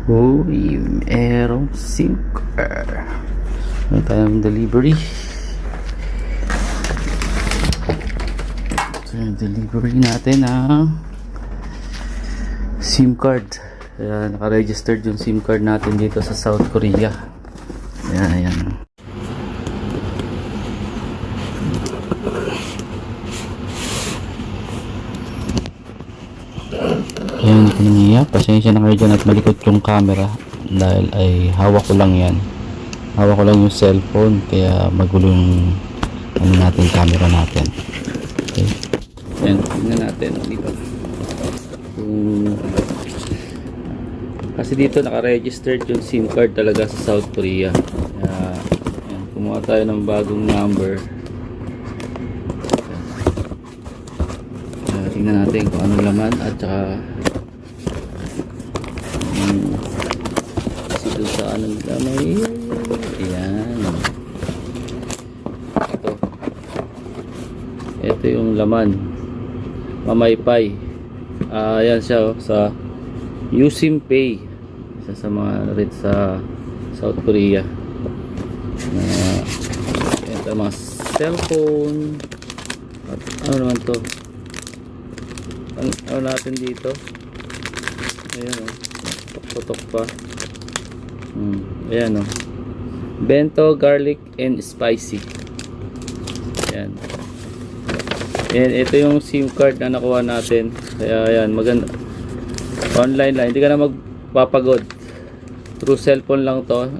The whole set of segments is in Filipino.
Uy, merong SIM card. May tayong delivery. Ito yung delivery natin ng SIM card. Ayan, naka-registered yung SIM card natin dito sa South Korea. Ayan, ayan. Ayan, kaniya. Pasensya na kayo dyan at malikot yung camera dahil ay hawak ko lang yan. Hawak ko lang yung cellphone kaya magulo yung natin camera natin. Okay. Ayan, tingnan natin dito. Kasi dito naka-registered yung SIM card talaga sa South Korea. Kaya, ayan, kumuha tayo ng bagong number. Tingnan natin kung ano laman at saka kasi doon sa anong lamay. Ayan, ito yung laman, mamaypay. Ayan siya, sa USIM Pay, isa sa mga rate sa South Korea. Ito mga cellphone at ano naman to, ano natin dito. Ayan o, putok pa. Ayan o, bento, garlic and spicy. Ayan. And ito yung SIM card na nakuha natin. Kaya ayan, maganda, online lang, hindi ka na magpapagod, through cellphone lang to.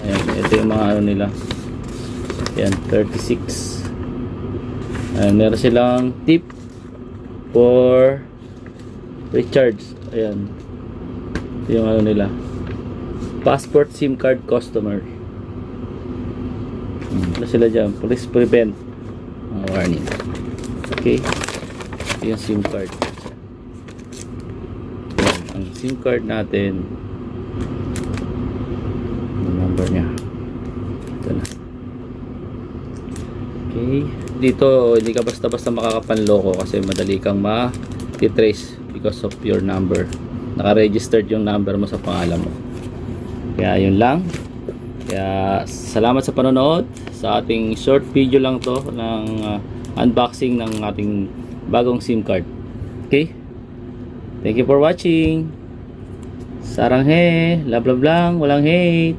Ayan, ito yung mga ano nila. Ayan, 36. Ayan, meron silang tip for recharge. Ayan, ito yung ano nila, passport SIM card customer. Ano sila dyan, please prevent warning. Okay, ito yung SIM card. Ayan, ang SIM card natin, yung number nya ito na. Okay, dito hindi ka basta-basta makakapanloko kasi madali kang ma-trace because of your number. Naka-registered yung number mo sa pangalan mo. Kaya yun lang. Kaya salamat sa panonood sa ating short video lang to ng unboxing ng ating bagong SIM card. Okay? Thank you for watching. Sarang he, love love lang, walang hate.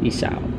Peace out.